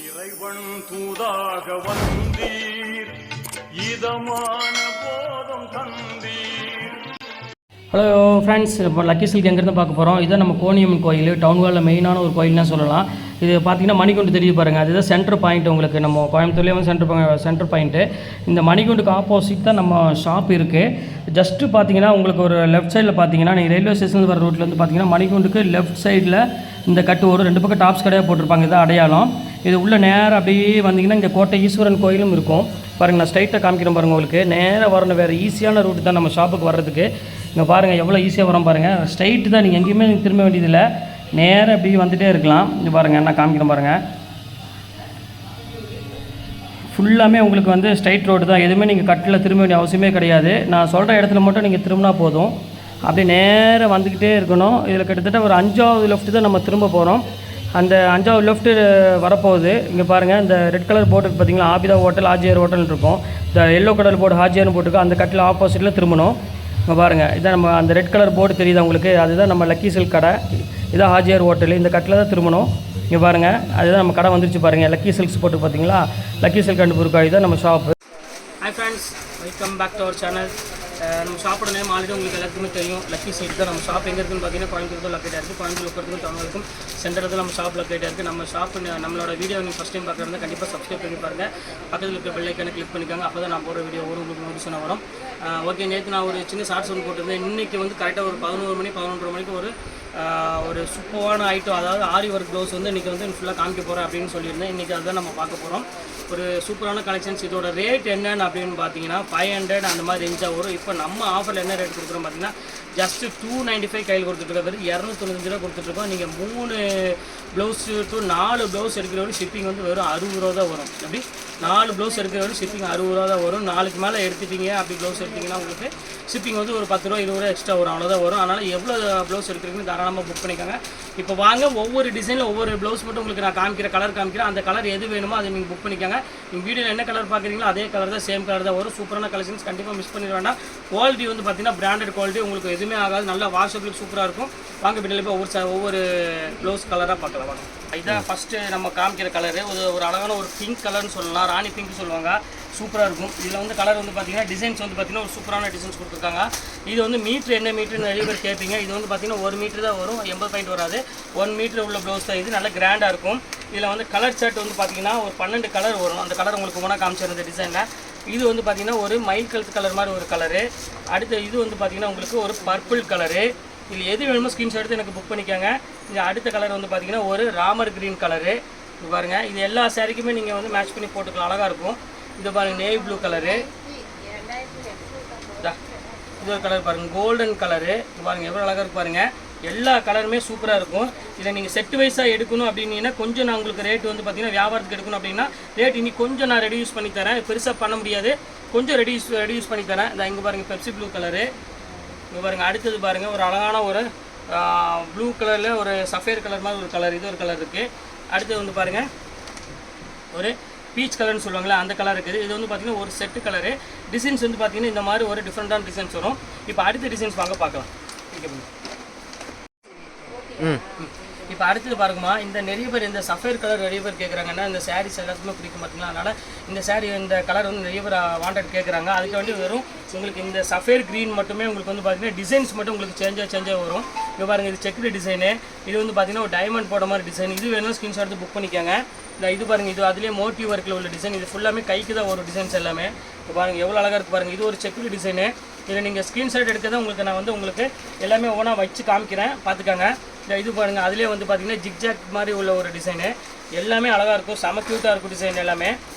இறைவன் தூதாக வந்தீர் இதமான போதம் தந்தீர். ஹலோ ஃப்ரெண்ட்ஸ், இப்போ லக்கி சில்க் எங்கேருந்து பார்க்க போகிறோம். இதுதான் நம்ம கோணியம்மன் கோயில், டவுன் ஹாலில் மெயினான ஒரு கோயில்னு சொல்லலாம். இது பார்த்திங்கன்னா மணிகுண்டு தெரியுது பாருங்கள், அதுதான் சென்டர் பாயிண்ட். உங்களுக்கு நம்ம கோயம்புத்தூர்லேயே வந்து சென்டர் பாயிண்ட்டு. இந்த மணிகுண்டுக்கு ஆப்போசிட் தான் நம்ம ஷாப் இருக்குது. ஜஸ்ட்டு பார்த்தீங்கன்னா உங்களுக்கு ஒரு லெஃப்ட் சைடில் பார்த்தீங்கன்னா நீங்கள் ரயில்வே ஸ்டேஷன் வர ரூட்டில் வந்து பார்த்தீங்கன்னா மணிகுண்டுக்கு லெஃப்ட் சைடில் இந்த கட்டு வரும். 2 பக்கம் டாப்ஸ் கடையாக போட்டிருப்பாங்க, இதுதான் அடையாளம். இது உள்ள நேராக அப்படியே வந்தீங்கன்னா இங்கே கோட்டை ஈஸ்வரன் கோயிலும் இருக்கும் பாருங்கள். நான் ஸ்ட்ரைட்டாக காமிக்கிறேன் பாருங்கள். உங்களுக்கு நேராக வரணும், வேறு ஈஸியான ரூட்டு தான் நம்ம ஷாப்புக்கு வர்றதுக்கு. இங்கே பாருங்கள் எவ்வளோ ஈஸியாக வரோம் பாருங்கள். ஸ்ட்ரைட்டு தான், நீங்கள் எங்கேயுமே திரும்ப வேண்டியதில்லை, நேராக அப்படியே வந்துகிட்டே இருக்கலாம். இங்கே பாருங்கள், நான் காமிக்கிறேன் பாருங்கள். ஃபுல்லாமே உங்களுக்கு வந்து ஸ்ட்ரைட் ரோடு தான், எதுவுமே நீங்கள் கட்டில் திரும்ப வேண்டிய அவசியமே கிடையாது. நான் சொல்கிற இடத்துல மட்டும் நீங்கள் திரும்பினா போதும். அப்படியே நேராக வந்துக்கிட்டே இருக்கணும். இதில் கிட்டத்தட்ட ஒரு 5வது லெஃப்ட்டு தான் நம்ம திரும்ப போகிறோம். அந்த 5வது லெஃப்ட்டு வரப்போகுது. இங்கே பாருங்கள், இந்த ரெட் கலர் போர்டு பார்த்தீங்களா, ஆபிதா ஹோட்டல் ஹாஜியார் ஹோட்டல் இருக்கும். இந்த எல்லோ கலர் போர்டு ஹாஜியார்னு போட்டுருக்கோம். அந்த கட்டில் ஆப்போசிட்டில் திரும்பணும். இங்கே பாருங்கள், இதான் நம்ம அந்த ரெட் கலர் போர்டு தெரியுது உங்களுக்கு, அதுதான் நம்ம லக்கி சில்க் கடை. இதான் ஹாஜியார் ஹோட்டல். இந்த கட்டில் தான் திரும்பணும். இங்கே பாருங்கள், அதுதான் நம்ம கடை வந்துருச்சு பாருங்கள். லக்கி சில்க்ஸ் போட்டு பார்த்தீங்களா, லக்கி சில்க் அண்ட் புர்காய் தான் நம்ம shop. Hi friends, welcome back to our channel. நம்ம ஷாப்போட நேம் ஆல்ரெடி உங்களுக்கு எல்லாத்துக்குமே தெரியும், லக்கி சில்க் தான். நம்ம ஷாப் எங்கே இருக்குன்னு பார்த்தீங்கன்னா கோயம்புத்தூர் லொக்கேட்டாக இருக்குது. கோயம்புத்தூர் லொக்கேட்டுக்கும் தமிழுக்கும் சென்டரில் நம்ம ஷாப் லொக்கேட்டாக இருக்குது. நம்ம ஷாப் நம்மளோட வீடியோ நீங்கள் ஃபஸ்ட் டைம் பார்க்குறதா கண்டிப்பாக சப்ஸ்கிரைப் பண்ணி பாருங்கள். பக்கத்தில் இருக்க பெல் ஐக்கானை கிளிக் பண்ணிக்காங்க, அப்போ தான் நான் போகிற வீடியோ உங்களுக்கு நோட்டிஃபிகேஷன் வரும். ஓகே, நேற்று நான் ஒரு சின்ன ஷார்ட்ஸ் ஒன்று போட்டிருந்தேன். இன்றைக்கி வந்து கரெக்டாக ஒரு 11 மணிக்கு ஒரு சூப்பரான ஐட்டம், அதாவது ஆரி ஒர்க் ப்ளவுஸ் வந்து இன்றைக்கி வந்து ஃபுல்லாக காமிக்க போகிறேன் அப்படின்னு சொல்லியிருந்தேன். இன்றைக்கி அதுதான் நம்ம பார்க்க போகிறோம். ஒரு சூப்பரான கலெக்ஷன்ஸ். இதோட ரேட் என்னன்னு அப்படின்னு பார்த்தீங்கன்னா 500 அந்த மாதிரி ரேஞ்சாக வரும். இப்போ நம்ம ஆஃபரில் என்ன ரேட் கொடுக்குறோம் பார்த்தீங்கன்னா ஜஸ்ட்டு 295 கையில் கொடுத்துட்ருக்கோம். வெறும் 295 ரூபா கொடுத்துட்ருக்கோம். நீங்கள் 3 ப்ளவுஸ் டு 4 ப்ளவுஸ் எடுக்கிற வரைக்கும் ஷிப்பிங் வந்து வெறும் 60 ரூபா தான் வரும். அப்படி 4 ப்ளவுஸ் எடுக்கிற வரைக்கும் ஷிப்பிங் 60 ரூபா தான் வரும். 4க்கு மேலே எடுத்துட்டீங்க அப்படி ப்ளவுஸ் எடுத்திங்கன்னா உங்களுக்கு ஷிப்பிங் வந்து ஒரு 10 ரூபா 20 ரூபா எக்ஸ்ட்ரா வரும், அவ்வளோதான் வரும். அதனால் எவ்வளோ ப்ளவுஸ் எடுக்கிறீங்கன்னு தாராளமாக புக் பண்ணிக்கோங்க. இப்போ வாங்க, ஒவ்வொரு டிசைனில் ஒவ்வொரு ப்ளவுஸ் மட்டும் உங்களுக்கு நான் கலர் காமிக்கிறேன். அந்த கலர் எது வேணுமோ அதை நீங்கள் புக் பண்ணிக்கோங்க. நீங்கள் வீடியோவில் என்ன கலர் பார்க்குறீங்களோ அதே கலர் தான், சேம் கலர் தான் வரும். சூப்பரான கலெக்ஷன்ஸ், கண்டிப்பாக மிஸ் பண்ணிட வேண்டாம். குவாலிட்டி வந்து பார்த்தீங்கன்னா பிராண்டட் குவாலிட்டி, உங்களுக்கு எதுவுமே ஆகாது, நல்லா வாஷபிளுக்கு சூப்பராக இருக்கும். வாங்க வீடியோவில் போய் ஒவ்வொரு ப்ளவுஸ் கலராக பார்க்கலாம் வாங்க. இதான் ஃபஸ்ட்டு நம்ம காமிக்கிற கலரு. ஒரு அழகான ஒரு பிங்க் கலர்னு சொல்லலாம், ராணி பிங்க் சொல்லுவாங்க, சூப்பராக இருக்கும். இதில் வந்து கலர் வந்து பார்த்தீங்கன்னா டிசைன்ஸ் வந்து பார்த்தீங்கன்னா ஒரு சூப்பரான டிசைன்ஸ் கொடுத்துருக்காங்க. இது வந்து மீட்ரு என்ன மீட்டர்னு நிறைய பேர் கேட்பீங்க. இது வந்து பார்த்தீங்கன்னா 1 மீட்டர் தான் வரும், 80 பாயிண்ட் வராது. 1 மீட்டர் உள்ள ப்ளவுஸ் தான் இது, நல்லா கிராண்டாக இருக்கும். இதில் வந்து கலர் ஷர்ட் வந்து பார்த்தீங்கன்னா ஒரு 12 கலர் வரும். அந்த கலர் உங்களுக்கு ஒன்றா காமிச்சிருந்த டிசைனில். இது வந்து பார்த்தீங்கன்னா ஒரு மயில் கலர் கலர் மாதிரி ஒரு கலரு. அடுத்து இது வந்து பார்த்தீங்கன்னா உங்களுக்கு ஒரு பர்பிள் கலரு. இதில் எது வேணுமோ ஸ்க்ரீன்ஷாட் எடுத்து எனக்கு புக் பண்ணிக்கோங்க. இது அடுத்த கலர் வந்து பார்த்தீங்கன்னா ஒரு ராமர் க்ரீன் கலரு. இது பாருங்கள், இது எல்லா சாரிக்குமே நீங்கள் வந்து மேட்ச் பண்ணி போட்டுக்கலாம், அழகாக இருக்கும். இது பாருங்கள் நேவி ப்ளூ கலரு. இது ஒரு கலர் பாருங்கள் கோல்டன் கலரு. இது பாருங்கள் எவ்வளோ அழகாக இருக்கு பாருங்கள். எல்லா கலருமே சூப்பராக இருக்கும். இதை நீங்கள் செட் வைஸாக எடுக்கணும் அப்படின்னா கொஞ்சம் நான் உங்களுக்கு ரேட் வந்து பார்த்தீங்கன்னா வியாபாரத்துக்கு எடுக்கணும் அப்படின்னா ரேட் இன்னி கொஞ்சம் நான் ரெடியூஸ் பண்ணி தரேன். பெருசாக பண்ண முடியாது, கொஞ்சம் ரெடியூஸ் பண்ணி தரேன். இந்த இங்கே பாருங்கள் பெப்சி ப்ளூ கலரு. இங்கே பாருங்கள் அடுத்தது பாருங்கள் ஒரு அழகான ஒரு ப்ளூ கலரில் ஒரு சஃபேர் கலர் மாதிரி ஒரு கலர், இது ஒரு கலர் இருக்குது. அடுத்தது வந்து பாருங்கள் ஒரு பீச் கலர்னு சொல்லுவாங்களே அந்த கலர் இருக்குது. இது வந்து பார்த்தீங்கன்னா ஒரு செட்டு கலரு. டிசைன்ஸ் வந்து பார்த்தீங்கன்னா இந்த மாதிரி ஒரு டிஃப்ரெண்ட்டான டிசைன்ஸ் வரும். இப்போ அடுத்த டிசைன்ஸ் வாங்க பார்க்கலாம். இப்போ அடுத்தது பாருங்கம்மா, இந்த நிறைய பேர் இந்த சஃபேர் கலர் நிறைய பேர் கேட்குறாங்கன்னா இந்த சாரீஸ் எல்லாத்துக்குமே பிடிக்கும் பார்த்தீங்களா. அதனால் இந்த சாரீ இந்த கலர் வந்து நிறைய பேர் வாண்டட் கேட்குறாங்க. அதுக்கு வேண்டி வெறும் உங்களுக்கு இந்த சஃபேர் க்ரீன் மட்டுமே உங்களுக்கு வந்து பார்த்தீங்கன்னா டிசைன்ஸ் மட்டும் உங்களுக்கு சேஞ்சாக வரும். இப்போ பாருங்கள், இது செக்குடு டிசைனு. இது வந்து பார்த்தீங்கன்னா ஒரு டைமண்ட் போட மாதிரி டிசைன். இது வேணும் ஸ்க்ரீன்ஷாட் எடுத்து புக் பண்ணிக்கோங்க. இந்த இது பாருங்கள், இது அதுலேயே மோட்டிவ் ஒர்க்கில் உள்ள டிசைன். இது ஃபுல்லாமே கைக்கு தான் ஒரு டிசைன்ஸ் எல்லாமே. இப்போ பாருங்கள் எவ்வளோ அழகாக இருக்குது பாருங்கள். இது ஒரு செக்குடு டிசைனு. இதில் நீங்கள் ஸ்க்ரீன்ஷாட் எடுக்க தான் உங்களுக்கு நான் வந்து உங்களுக்கு எல்லாமே ஒவ்வொன்றா வச்சு காமிக்கிறேன், பார்த்துக்கோங்க. இந்த இது பாருங்கள், அதிலே வந்து பார்த்தீங்கன்னா ஜிக்ஜாக் மாதிரி உள்ள ஒரு டிசைனு. எல்லாமே அழகாக இருக்கும், செம க்யூட்டாக இருக்கும் டிசைன் எல்லாமே.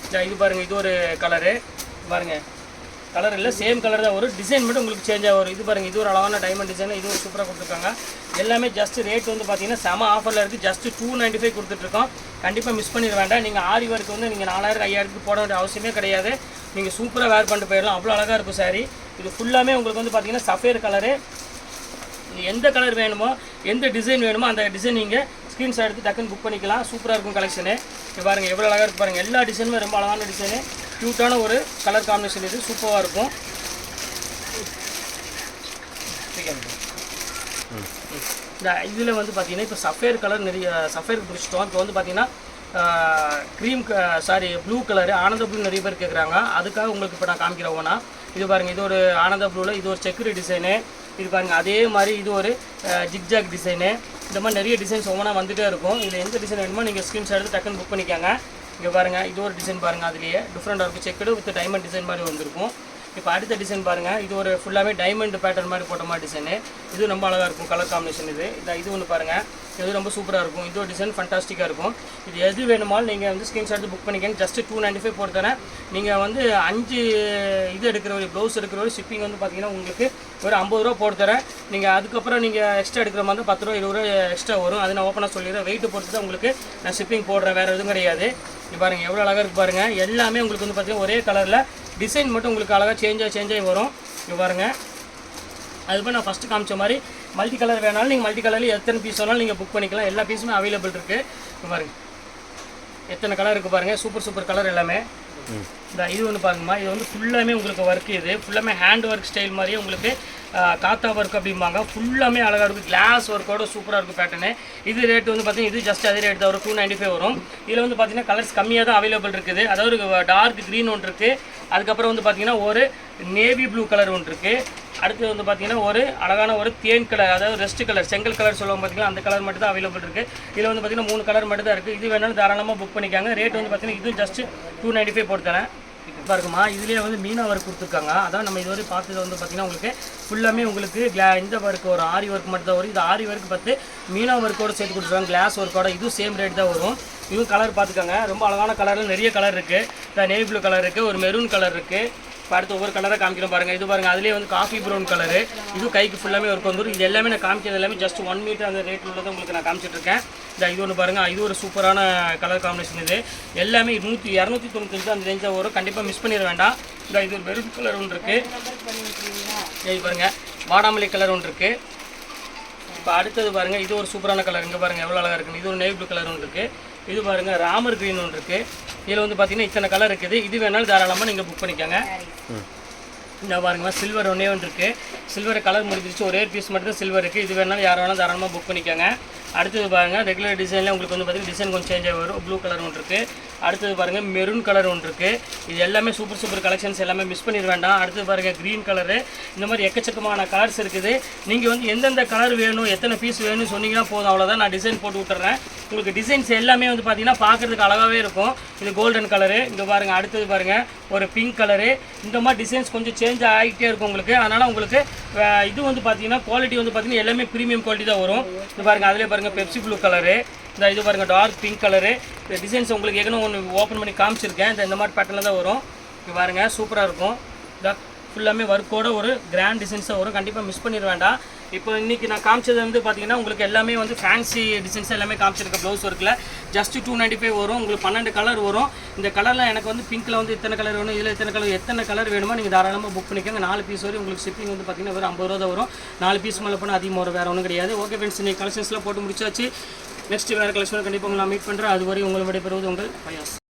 இது பாருங்கள், இது ஒரு கலரு. பாருங்கள் கலர் இல்லை, சேம் கலர் தான் வரும், டிசைன் மட்டும் உங்களுக்கு சேஞ்சாக வரும். இது பாருங்கள், இது ஒரு அழகான டைமண்ட் டிசைன். இது ஒரு சூப்பராக கொடுத்துருக்காங்க. எல்லாமே ஜஸ்ட் ரேட் வந்து பார்த்தீங்கன்னா செம ஆஃபரில் இருக்குது. ஜஸ்ட் 295 கொடுத்துட்ருக்கோம். கண்டிப்பாக மிஸ் பண்ணிட வேண்டாம். நீங்கள் ஆரி ஒர்க்கு வந்து நீங்கள் 4000 5000 போட வேண்டிய அவசியமே கிடையாது. நீங்கள் சூப்பராக வேர் பண்ணிட்டு போயிடலாம், அவ்வளோ அழகாக இருக்கும் சாரீ. இது ஃபுல்லாமே உங்களுக்கு வந்து பார்த்தீங்கன்னா சஃபேர் கலரு. எந்த கலர் வேணுமோ எந்த டிசைன் வேணுமோ அந்த டிசைன் நீங்கள் ஸ்க்ரீன்ஷாட் எடுத்து டக்குன்னு புக் பண்ணிக்கலாம். சூப்பராக இருக்கும் கலெக்ஷனு. இது பாருங்கள் எவ்வளோ அழகாக இருக்குது பாருங்கள். எல்லா டிசைனுமே ரொம்ப அழகான டிசைனு, க்யூட்டான ஒரு கலர் காம்பினேஷன். இது சூப்பராக இருக்கும். இந்த இதில் வந்து பார்த்தீங்கன்னா இப்போ சஃபேர் கலர் நிறைய சஃபேர் பிடிச்சிட்டோம். இப்போ வந்து பார்த்தீங்கன்னா ப்ளூ கலரு ஆனந்த ப்ளூ நிறைய பேர் கேட்குறாங்க. அதுக்காக உங்களுக்கு இப்போ நான் காமிக்கிறேன் ஒவ்வொன்றா. இது பாருங்கள், இது ஒரு ஆனந்த ப்ளூவில் இது ஒரு செக்குடு டிசைனு. இது பாருங்கள், அதே மாதிரி இது ஒரு ஜிக்ஜாக் டிசைனு. இந்த மாதிரி நிறைய டிசைன்ஸ் ஒவ்வொன்றா வந்துகிட்டே இருக்கும். இதில் எந்த டிசைன் வேணுமோ நீங்கள் ஸ்க்ரீன்ஷாட் எடுத்து டக்குன்னு புக் பண்ணிக்கோங்க. இங்கே பாருங்கள், இது ஒரு டிசைன் பாருங்கள், அதுலேயே டிஃப்ரெண்ட்டாக இருக்கும். செக்குடு வித் டைமண்ட் டிசைன் மாதிரி வந்திருக்கும். இப்போ அடுத்த டிசைன் பாருங்கள், இது ஒரு ஃபுல்லாகவே டைமண்ட் பேட்டர்ன் மாதிரி போட்ட மாதிரி டிசைனு. இது ரொம்ப அழகாக இருக்கும் கலர் காம்பினேஷன். இது ஒன்று பாருங்கள், இது ரொம்ப சூப்பராக இருக்கும். இது ஒரு டிசைன் ஃபண்டாஸ்டிக்காக இருக்கும். இது எது வேணுமாலும் நீங்கள் வந்து ஸ்க்ரீன்ஷாட் எடுத்து புக் பண்ணிக்கங்க. ஜஸ்ட்டு 295 போட்டு தரேன். நீங்கள் வந்து 5 இது எடுக்கிற ஒரு ப்ளவுஸ் எடுக்கிற ஒரு ஷிப்பிங் வந்து பார்த்தீங்கன்னா உங்களுக்கு ஒரு 50 ரூபா போட்டு தரேன். நீங்கள் அதுக்கப்புறம் நீங்கள் எக்ஸ்ட்ரா எடுக்கிற மாதிரி 10 ரூபா 20 ரூபா எக்ஸ்ட்ரா வரும். அது நான் ஓப்பனாக சொல்லிடுறேன். வெயிட்டு பொறுத்து தான் உங்களுக்கு நான் ஷிப்பிங் போடுறேன், வேறு எதுவும் கிடையாது. இது பாருங்கள் எவ்வளோ அழகாக இருக்குது பாருங்கள். எல்லாமே உங்களுக்கு வந்து பார்த்தீங்கன்னா ஒரே கலரில் டிசைன் மட்டும் உங்களுக்கு அழகாக சேஞ்ச் ஆகி வரும். இங்கே பாருங்கள், அதுபோல் நான் ஃபஸ்ட்டு காமிச்ச மாதிரி மல்டி கலர் வேணாலும் நீங்கள் மல்டி கலரில் எத்தனை பீஸ் வேணாலும் நீங்கள் புக் பண்ணிக்கலாம். எல்லா பீஸுமே அவைலபிள் இருக்குது. இங்கே பாருங்கள் எத்தனை கலர் இருக்குது பாருங்கள், சூப்பர் கலர் எல்லாமே. இது ஒன்று பாருங்கம்மா, இது வந்து ஃபுல்லாமே உங்களுக்கு ஒர்க். இது ஃபுல்லாமே ஹேண்ட் ஒர்க் ஸ்டைல் மாதிரியே உங்களுக்கு காத்தா ஒர்க் அப்படிம்பாங்க. ஃபுல்லாமே அழகாக இருக்கும், கிளாஸ் ஒர்க்கோட சூப்பராக இருக்கும் பேட்டர்னு. இது ரேட் வந்து பார்த்தீங்கன்னா இது ஜஸ்ட் அதே ரேட் தான் வரும், 295 வரும். இதில் வந்து பார்த்தீங்கன்னா கலர்ஸ் கம்மியாக தான் அவைலபிள் இருக்குது. அதாவது டார்க் க்ரீன் ஒன்று இருக்குது, அதுக்கப்புறம் வந்து பார்த்தீங்கன்னா ஒரு நேவி ப்ளூ கலர் ஒன்று இருக்குது. அடுத்து வந்து பார்த்தீங்கன்னா ஒரு அழகான ஒரு தேன் கலர், அதாவது ரெஸ்ட் கலர், செங்கல் கலர் சொல்லுவாங்க பார்த்தீங்கன்னா, அந்த கலர் மட்டும் தான் அவைலபிள் இருக்குது. இதில் வந்து பார்த்தீங்கன்னா 3 கலர் மட்டும் தான் இருக்குது. இது வேணாலும் தாராளமாக புக் பண்ணிக்காங்க. ரேட் வந்து பார்த்தீங்கன்னா இதுவும் ஜஸ்ட் 295 போட்டு தரேன். இப்போ இருக்குமா, இதுலேயே வந்து மீனா ஒர்க் கொடுத்துருக்காங்க. அதான் நம்ம இதுவரை பார்த்தது வந்து பார்த்தீங்கன்னா உங்களுக்கு ஃபுல்லாமே உங்களுக்கு இந்த ஒர்க் ஒரு ஆரி ஒர்க் மட்டும் தான் வரும். இது ஆரி ஒர்க் பார்த்து மீனா ஒர்க்கோடு சேர்த்து கொடுத்துருக்காங்க, கிளாஸ் ஒர்க்கோட. இதுவும் சேம் ரேட் தான் வரும். இதுவும் கலர் பார்த்துக்கோங்க, ரொம்ப அழகான கலரில் நிறைய கலர் இருக்குது. இந்த நேவி ப்ளூ கலர் இருக்குது, ஒரு மெரூன் கலர் இருக்குது. இப்போ அடுத்து ஒவ்வொரு கலராக காமிக்கிறோம் பாருங்கள். இது பாருங்கள், அதிலே வந்து காஃபி ப்ரௌன் கலரு. இது கைக்கு ஃபுல்லாமே ஒர்க் வந்துடும். இது எல்லாமே நான் காமிக்கிறது எல்லாமே ஜஸ்ட் 1 மீட்டர் அந்த ரேட்டில் உள்ளதை உங்களுக்கு நான் காமிச்சிட்ருக்கேன். இது ஒன்று பாருங்கள், இது ஒரு சூப்பரான கலர் காம்பினேஷன். இது எல்லாமே 295 அந்த ரேஞ்சாக வரும். கண்டிப்பாக மிஸ் பண்ணிட வேண்டாம். இது ஒரு மெரூன் கலர் ஒன்று இருக்குது. இது பாருங்கள், வாடாமல்லி கலர் ஒன்று இருக்குது. இப்போ அடுத்தது பாருங்கள், இது ஒரு சூப்பரான கலர். இங்கே பாருங்கள் எவ்வளோ அழகாக இருக்குன்னு. இது ஒரு நேவி ப்ளூ கலர் ஒன்று இருக்குது. இது பாருங்கள் ராமர் க்ரீன் ஒன்று இருக்குது. இதில் வந்து பார்த்தீங்கன்னா இத்தனை கலர் இருக்குது. இது வேணாலும் தாராளமாக நீங்கள் புக் பண்ணிக்கோங்க. இந்த பாருங்கம்மா, சில்வர் ஒன்றே ஒன்று இருக்குது. சில்வர் கலர் முடிஞ்சிருச்சு, ஒரே பீஸ் மட்டும் சில்வர் இருக்குது. இது வேணாலும் யார் வேணாலும் தாராளமாக புக் பண்ணிக்கோங்க. அடுத்தது பாருங்கள், ரெகுலர் டிசைனில் உங்களுக்கு வந்து பார்த்தீங்கன்னா டிசைன் கொஞ்சம் சேஞ்ச் ஆகி வரும். ப்ளூ கலர் ஒன்று இருக்குது. அடுத்தது பாருங்கள், மெரூன் கலர் ஒன்று இருக்குது. இது எல்லாமே சூப்பர் கலெக்ஷன்ஸ், எல்லாமே மிஸ் பண்ணிட வேண்டாம். அடுத்தது பாருங்கள், க்ரீன் கலரு. இந்த மாதிரி எக்கச்சக்கமான கலர்ஸ் இருக்குது. நீங்கள் வந்து எந்தெந்த கலர் வேணும், எத்தனை பீஸ் வேணும்னு சொன்னீங்கன்னா போதும், அவ்வளோதான். நான் டிசைன் போட்டு விட்டுறேன். உங்களுக்கு டிசைன்ஸ் எல்லாமே வந்து பார்த்தீங்கன்னா பார்க்குறதுக்கு அழகாகவே இருக்கும். இது கோல்டன் கலரு. இங்கே பாருங்கள், அடுத்தது பாருங்கள் ஒரு பிங்க் கலரு. இந்த மாதிரி டிசைன்ஸ் கொஞ்சம் சேஞ்ச் ஆகிட்டே இருக்கும் உங்களுக்கு. அதனால் உங்களுக்கு இது வந்து பார்த்தீங்கன்னா குவாலிட்டி வந்து பார்த்தீங்கன்னா எல்லாமே ப்ரீமியம் குவாலிட்டி தான் வரும். இது பாருங்கள், அதிலே பாருங்கள் பெப்சி ப்ளூ கலரு. இது பாருங்கள் டார்க் பிங்க் கலரு. இந்த டிசைன்ஸ் உங்களுக்கு ஏற்கனவே ஒன்று ஓப்பன் பண்ணி காமிச்சிருக்கேன். இந்த மாதிரி பேட்டர்னில் தான் வரும். இது பாருங்கள் சூப்பராக இருக்கும். இந்த ஃபுல்லாமே ஒர்க்கோட ஒரு கிராண்ட் டிசைன்ஸாக வரும். கண்டிப்பாக மிஸ் பண்ணிட வேண்டாம். இப்போ இன்றைக்கி நான் காமிச்சது வந்து பார்த்தீங்கன்னா உங்களுக்கு எல்லாமே வந்து ஃபேன்சி டிசைன்ஸ் எல்லாமே காமிச்சிருக்கேன். ப்ளவுஸ் ஒர்க்கில் ஜஸ்ட் 295 வரும். உங்களுக்கு 12 கலர் வரும். இந்த கலரில் எனக்கு வந்து பிங்க்கில் வந்து இத்தனை கலர் வேணும், இதில் எத்தனை கலர் வேணுமோ நீங்கள் தாராளமாக புக் பண்ணிக்கோங்க. 4 பீஸ் வரும். உங்களுக்கு ஷிப்பிங் வந்து பார்த்தீங்கன்னா வெறும் 50 ரூபா தான் வரும். 4 பீஸ் மேலே போனால் அதிகமாக வரும், வேறு ஒன்றும் கிடையாது. ஓகே ஃப்ரெண்ட்ஸ், இன்றைக்கி கலெக்ஷன்ஸ்லாம் போட்டு முடிச்சாச்சு. நெக்ஸ்ட் வேறு கலெக்ஷன் கண்டிப்பாக உங்களை நான் மீட் பண்ணுறேன். அதுவரை உங்களை விடைபெறுவது உங்கள் பயாஸ்.